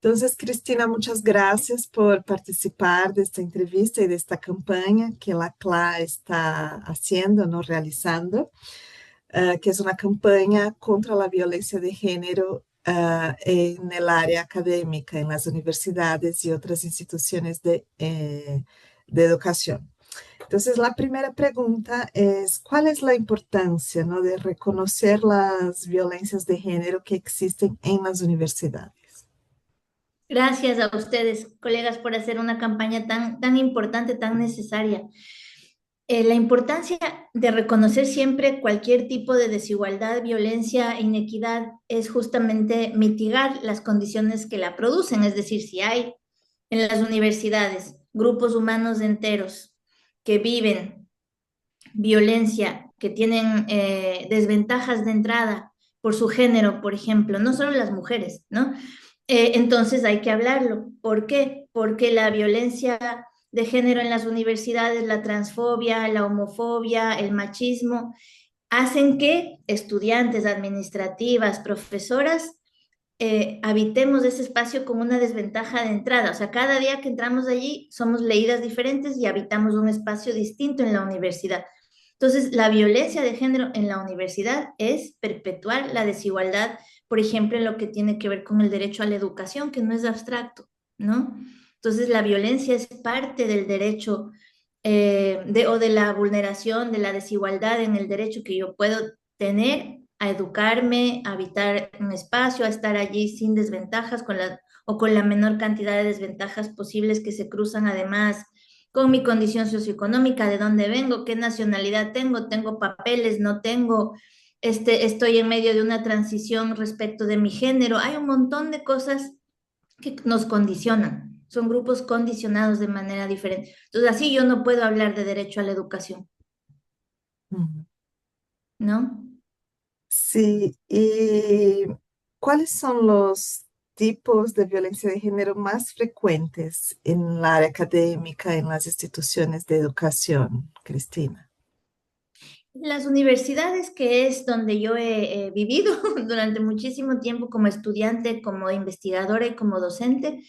Entonces, Cristina, muchas gracias por participar de esta entrevista y de esta campaña que la CLA está haciendo, no realizando, que es una campaña contra la violencia de género en el área académica, en las universidades y otras instituciones de educación. Entonces, la primera pregunta es, ¿cuál es la importancia, ¿no?, de reconocer las violencias de género que existen en las universidades? Gracias a ustedes, colegas, por hacer una campaña tan importante, tan necesaria. La importancia de reconocer siempre cualquier tipo de desigualdad, violencia e inequidad es justamente mitigar las condiciones que la producen. Es decir, si hay en las universidades grupos humanos enteros que viven violencia, que tienen desventajas de entrada por su género, por ejemplo, no solo las mujeres, ¿no? Entonces hay que hablarlo. ¿Por qué? Porque la violencia de género en las universidades, la transfobia, la homofobia, el machismo, hacen que estudiantes, administrativas, profesoras, habitemos ese espacio con una desventaja de entrada. O sea, cada día que entramos allí somos leídas diferentes y habitamos un espacio distinto en la universidad. Entonces, la violencia de género en la universidad es perpetuar la desigualdad, por ejemplo, en lo que tiene que ver con el derecho a la educación, que no es abstracto, ¿no? Entonces, la violencia es parte del derecho o de la vulneración, de la desigualdad en el derecho que yo puedo tener a educarme, a habitar un espacio, a estar allí sin desventajas o con la menor cantidad de desventajas posibles que se cruzan además con mi condición socioeconómica, de dónde vengo, qué nacionalidad tengo papeles, no tengo, estoy en medio de una transición respecto de mi género. Hay un montón de cosas que nos condicionan. Son grupos condicionados de manera diferente. Entonces, así yo no puedo hablar de derecho a la educación, Ujú. ¿no? Sí, ¿y cuáles son los tipos de violencia de género más frecuentes en la área académica, en las instituciones de educación, Cristina? Las universidades, que es donde yo he vivido durante muchísimo tiempo como estudiante, como investigadora y como docente,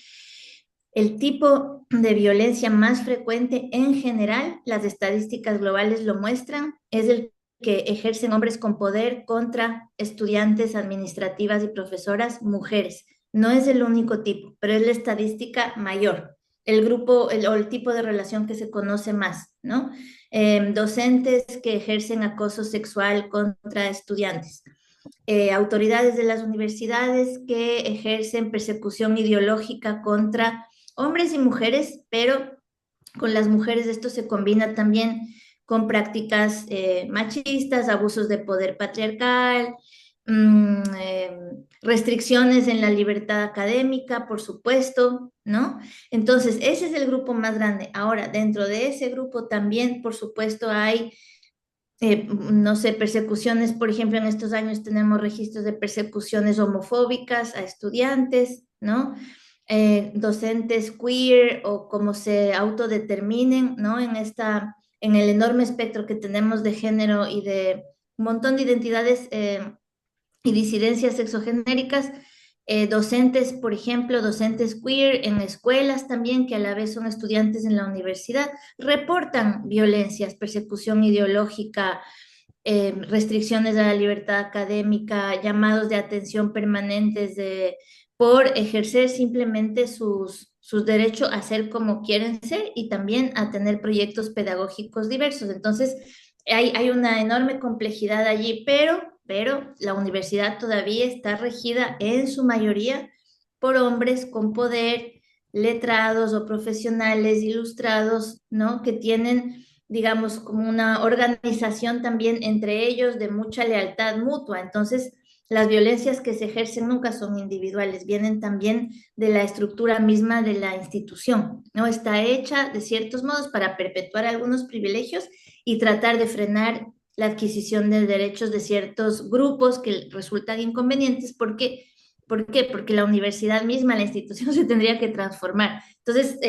el tipo de violencia más frecuente en general, las estadísticas globales lo muestran, es el que ejercen hombres con poder contra estudiantes, administrativas y profesoras mujeres. No es el único tipo, pero es la estadística mayor, el grupo o el tipo de relación que se conoce más, ¿no? Docentes que ejercen acoso sexual contra estudiantes, autoridades de las universidades que ejercen persecución ideológica contra hombres y mujeres, pero con las mujeres esto se combina también con prácticas machistas, abusos de poder patriarcal, restricciones en la libertad académica, por supuesto, ¿no? Entonces, ese es el grupo más grande. Ahora, dentro de ese grupo también, por supuesto, hay no sé, persecuciones, por ejemplo, en estos años tenemos registros de persecuciones homofóbicas a estudiantes, ¿no? Docentes queer o como se autodeterminen, ¿no? En el enorme espectro que tenemos de género y de un montón de identidades y disidencias sexogenéricas, docentes, por ejemplo, docentes queer en escuelas también, que a la vez son estudiantes en la universidad, reportan violencias, persecución ideológica, restricciones a la libertad académica, llamados de atención permanentes por ejercer simplemente sus derechos a ser como quieren ser y también a tener proyectos pedagógicos diversos. Entonces, hay una enorme complejidad allí, pero la universidad todavía está regida en su mayoría por hombres con poder, letrados o profesionales ilustrados, ¿no? Que tienen, digamos, como una organización también entre ellos de mucha lealtad mutua. Entonces, las violencias que se ejercen nunca son individuales, vienen también de la estructura misma de la institución, ¿no? Está hecha de ciertos modos para perpetuar algunos privilegios y tratar de frenar la adquisición de derechos de ciertos grupos que resultan inconvenientes porque ¿por qué? Porque la universidad misma, la institución se tendría que transformar. Entonces,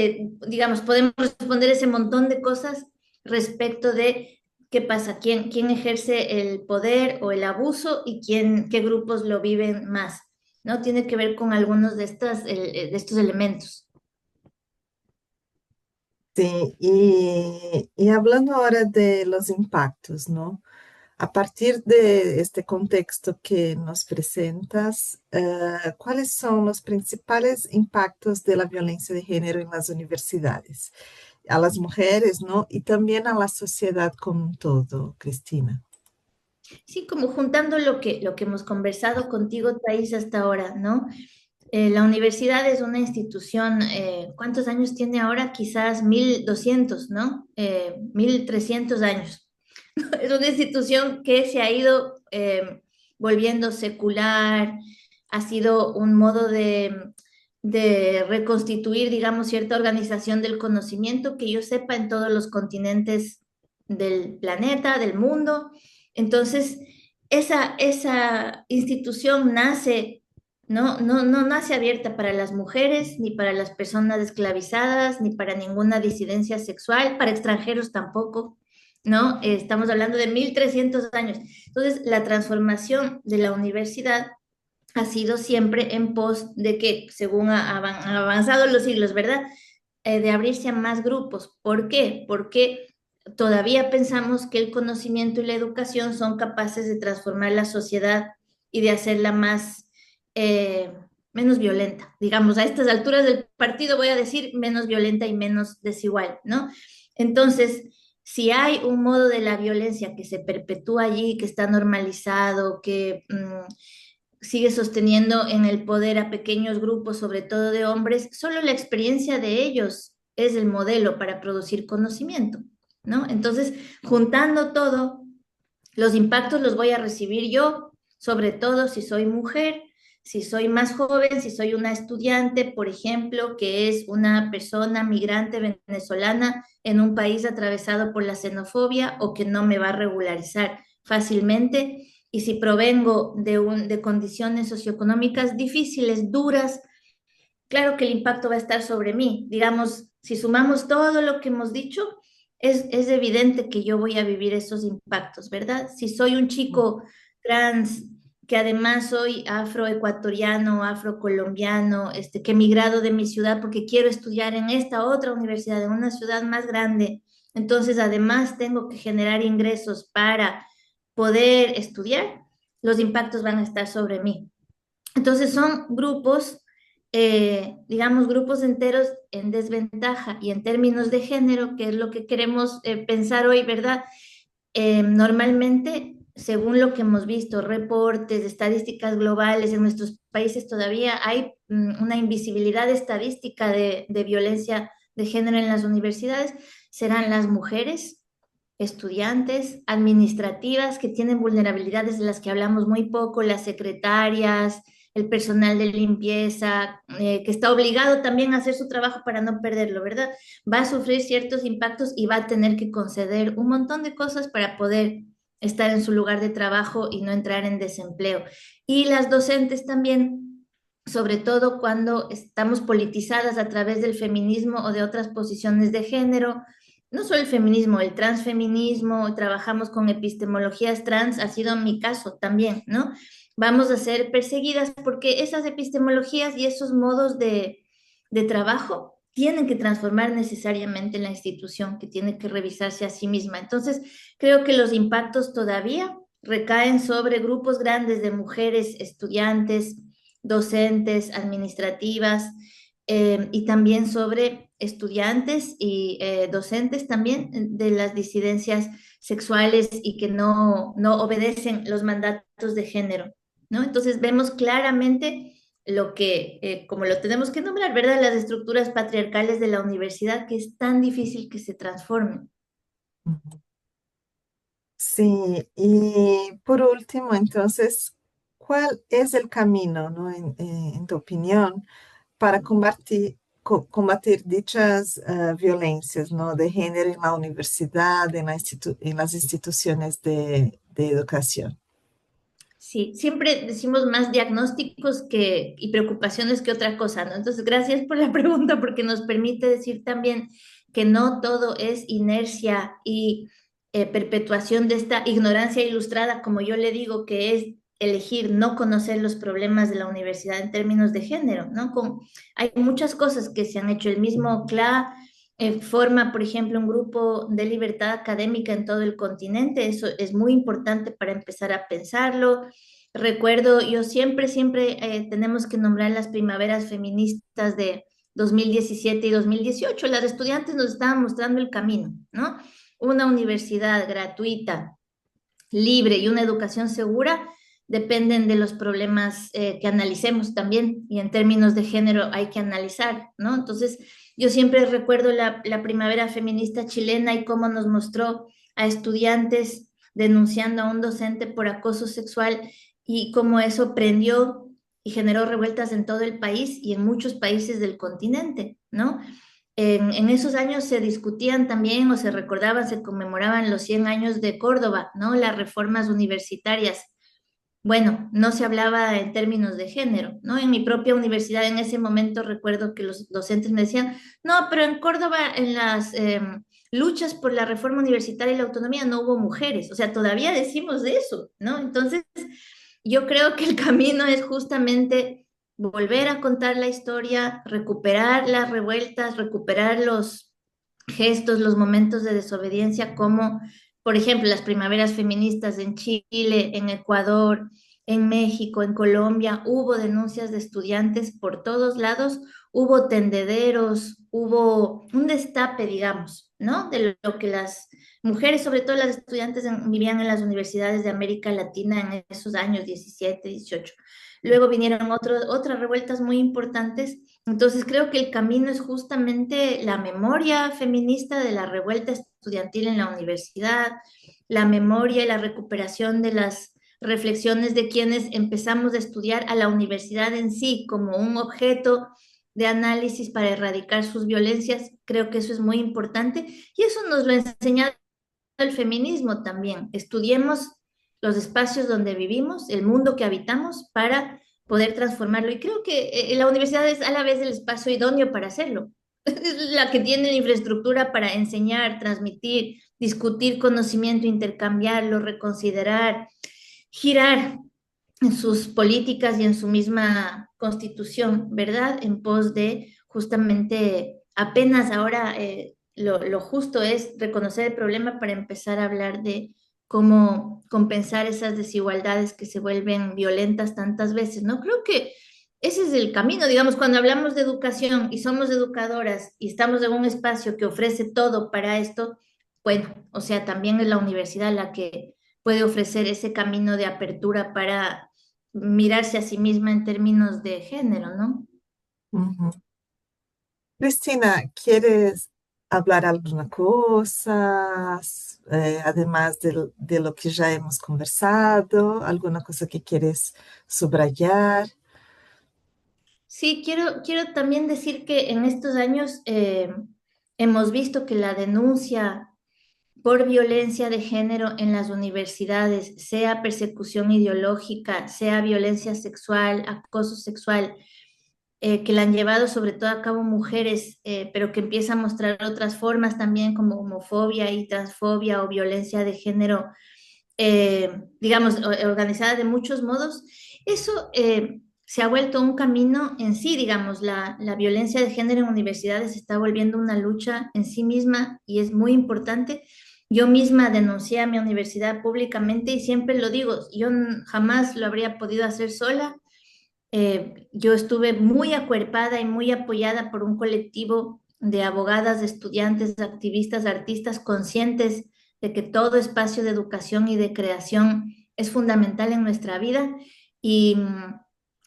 digamos, podemos responder ese montón de cosas respecto de qué pasa, quién ejerce el poder o el abuso y qué grupos lo viven más. ¿no? Tiene que ver con algunos de estos elementos. Sí, y hablando ahora de los impactos, ¿no? A partir de este contexto que nos presentas, ¿cuáles son los principales impactos de la violencia de género en las universidades? A las mujeres, ¿no? Y también a la sociedad como un todo, Cristina. Sí, como juntando lo que hemos conversado contigo, Thais, hasta ahora, ¿no? La universidad es una institución, ¿cuántos años tiene ahora? Quizás 1200, ¿no? 1300 años. Es una institución que se ha ido volviendo secular, ha sido un modo de reconstituir, digamos, cierta organización del conocimiento que yo sepa en todos los continentes del planeta, del mundo. Entonces, esa institución nace, no nace abierta para las mujeres, ni para las personas esclavizadas, ni para ninguna disidencia sexual, para extranjeros tampoco. ¿No? Estamos hablando de 1300 años. Entonces, la transformación de la universidad ha sido siempre en pos de que, según han avanzado los siglos, ¿verdad? De abrirse a más grupos. ¿Por qué? Porque todavía pensamos que el conocimiento y la educación son capaces de transformar la sociedad y de hacerla más, menos violenta. Digamos, a estas alturas del partido voy a decir menos violenta y menos desigual, ¿no? Entonces, si hay un modo de la violencia que se perpetúa allí, que está normalizado, que sigue sosteniendo en el poder a pequeños grupos, sobre todo de hombres, solo la experiencia de ellos es el modelo para producir conocimiento, ¿no? Entonces, juntando todo, los impactos los voy a recibir yo, sobre todo si soy mujer, si soy más joven, si soy una estudiante, por ejemplo, que es una persona migrante venezolana en un país atravesado por la xenofobia o que no me va a regularizar fácilmente. Y si provengo de condiciones socioeconómicas difíciles, duras, claro que el impacto va a estar sobre mí. Digamos, si sumamos todo lo que hemos dicho, es evidente que yo voy a vivir esos impactos, ¿verdad? Si soy un chico trans, que además soy afroecuatoriano, afrocolombiano, que he migrado de mi ciudad porque quiero estudiar en esta otra universidad, en una ciudad más grande, entonces además tengo que generar ingresos para poder estudiar, los impactos van a estar sobre mí. Entonces son grupos, digamos, grupos enteros en desventaja y en términos de género, que es lo que queremos pensar hoy, ¿verdad? Normalmente, según lo que hemos visto, reportes, estadísticas globales en nuestros países todavía hay una invisibilidad estadística de violencia de género en las universidades, serán las mujeres estudiantes, administrativas que tienen vulnerabilidades de las que hablamos muy poco, las secretarias, el personal de limpieza, que está obligado también a hacer su trabajo para no perderlo, ¿verdad? Va a sufrir ciertos impactos y va a tener que conceder un montón de cosas para poder estar en su lugar de trabajo y no entrar en desempleo. Y las docentes también, sobre todo cuando estamos politizadas a través del feminismo o de otras posiciones de género, no solo el feminismo, el transfeminismo, trabajamos con epistemologías trans, ha sido mi caso también, ¿no? Vamos a ser perseguidas porque esas epistemologías y esos modos de trabajo tienen que transformar necesariamente la institución, que tiene que revisarse a sí misma. Entonces, creo que los impactos todavía recaen sobre grupos grandes de mujeres, estudiantes, docentes, administrativas, y también sobre estudiantes y docentes también de las disidencias sexuales y que no obedecen los mandatos de género, ¿no? Entonces vemos claramente lo que, como lo tenemos que nombrar, ¿verdad? Las estructuras patriarcales de la universidad, que es tan difícil que se transformen. Sí, y por último, entonces, ¿cuál es el camino, ¿no? En tu opinión, para combatir dichas violencias, ¿no? De género en la universidad, en las instituciones de educación? Sí, siempre decimos más diagnósticos y preocupaciones que otra cosa, ¿no? Entonces, gracias por la pregunta porque nos permite decir también que no todo es inercia y perpetuación de esta ignorancia ilustrada, como yo le digo, que es elegir no conocer los problemas de la universidad en términos de género, ¿no? Hay muchas cosas que se han hecho. El mismo CLA forma, por ejemplo, un grupo de libertad académica en todo el continente. Eso es muy importante para empezar a pensarlo. Recuerdo, yo siempre tenemos que nombrar las primaveras feministas de 2017 y 2018. Las estudiantes nos estaban mostrando el camino, ¿no? Una universidad gratuita, libre y una educación segura dependen de los problemas que analicemos también, y en términos de género hay que analizar, ¿no? Entonces, yo siempre recuerdo la primavera feminista chilena y cómo nos mostró a estudiantes denunciando a un docente por acoso sexual y cómo eso prendió y generó revueltas en todo el país y en muchos países del continente, ¿no? En esos años se discutían también o se recordaban, se conmemoraban los 100 años de Córdoba, ¿no? Las reformas universitarias. Bueno, no se hablaba en términos de género, ¿no? En mi propia universidad en ese momento recuerdo que los docentes me decían, no, pero en Córdoba en las luchas por la reforma universitaria y la autonomía no hubo mujeres, o sea, todavía decimos de eso, ¿no? Entonces, yo creo que el camino es justamente volver a contar la historia, recuperar las revueltas, recuperar los gestos, los momentos de desobediencia, como por ejemplo las primaveras feministas en Chile, en Ecuador, en México, en Colombia. Hubo denuncias de estudiantes por todos lados, hubo tendederos, hubo un destape, digamos, ¿no? De lo que las mujeres, sobre todo las estudiantes, vivían en las universidades de América Latina en esos años 17, 18. Luego vinieron otras revueltas muy importantes. Entonces creo que el camino es justamente la memoria feminista de la revuelta estudiantil en la universidad, la memoria y la recuperación de las reflexiones de quienes empezamos a estudiar a la universidad en sí como un objeto de análisis para erradicar sus violencias. Creo que eso es muy importante y eso nos lo ha enseñado el feminismo también. Estudiemos los espacios donde vivimos, el mundo que habitamos para poder transformarlo. Y creo que la universidad es a la vez el espacio idóneo para hacerlo. Es la que tiene la infraestructura para enseñar, transmitir, discutir conocimiento, intercambiarlo, reconsiderar, girar en sus políticas y en su misma constitución, ¿verdad? En pos de justamente apenas ahora lo justo es reconocer el problema para empezar a hablar de cómo compensar esas desigualdades que se vuelven violentas tantas veces, ¿no? Creo que ese es el camino, digamos, cuando hablamos de educación y somos educadoras y estamos en un espacio que ofrece todo para esto, bueno, o sea, también es la universidad la que puede ofrecer ese camino de apertura para mirarse a sí misma en términos de género, ¿no? Ujú. Cristina, ¿quieres hablar alguna cosa, además de lo que ya hemos conversado? ¿Alguna cosa que quieres subrayar? Sí, quiero también decir que en estos años hemos visto que la denuncia por violencia de género en las universidades, sea persecución ideológica, sea violencia sexual, acoso sexual, que la han llevado sobre todo a cabo mujeres, pero que empieza a mostrar otras formas también como homofobia y transfobia o violencia de género, digamos, organizada de muchos modos. Eso se ha vuelto un camino en sí, digamos, la violencia de género en universidades se está volviendo una lucha en sí misma y es muy importante. Yo misma denuncié a mi universidad públicamente y siempre lo digo, yo jamás lo habría podido hacer sola. Yo estuve muy acuerpada y muy apoyada por un colectivo de abogadas, de estudiantes, de activistas, artistas conscientes de que todo espacio de educación y de creación es fundamental en nuestra vida y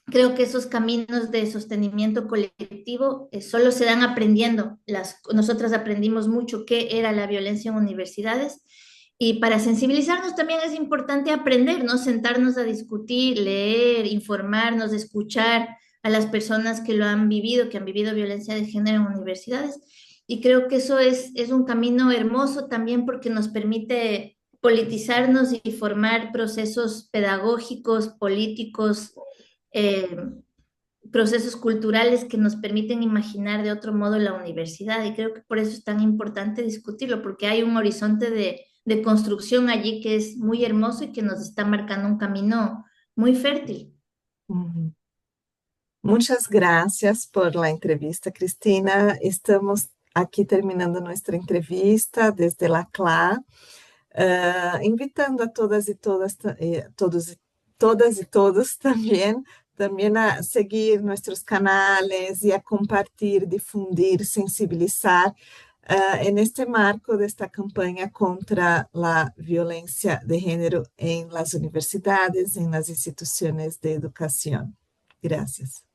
creo que esos caminos de sostenimiento colectivo solo se dan aprendiendo. Nosotras aprendimos mucho qué era la violencia en universidades y para sensibilizarnos también es importante aprender, ¿no? Sentarnos a discutir, leer, informarnos, escuchar a las personas que lo han vivido, que han vivido violencia de género en universidades. Y creo que eso es un camino hermoso también porque nos permite politizarnos y formar procesos pedagógicos, políticos, eh, procesos culturales que nos permiten imaginar de otro modo la universidad. Y creo que por eso es tan importante discutirlo, porque hay un horizonte de construcción allí que es muy hermoso y que nos está marcando un camino muy fértil. Ujú. Muchas gracias por la entrevista, Cristina. Estamos aquí terminando nuestra entrevista desde la CLA, invitando a todas y todas, todas y todos también a seguir nuestros canales y a compartir, difundir, sensibilizar en este marco de esta campaña contra la violencia de género en las universidades, en las instituciones de educación. Gracias.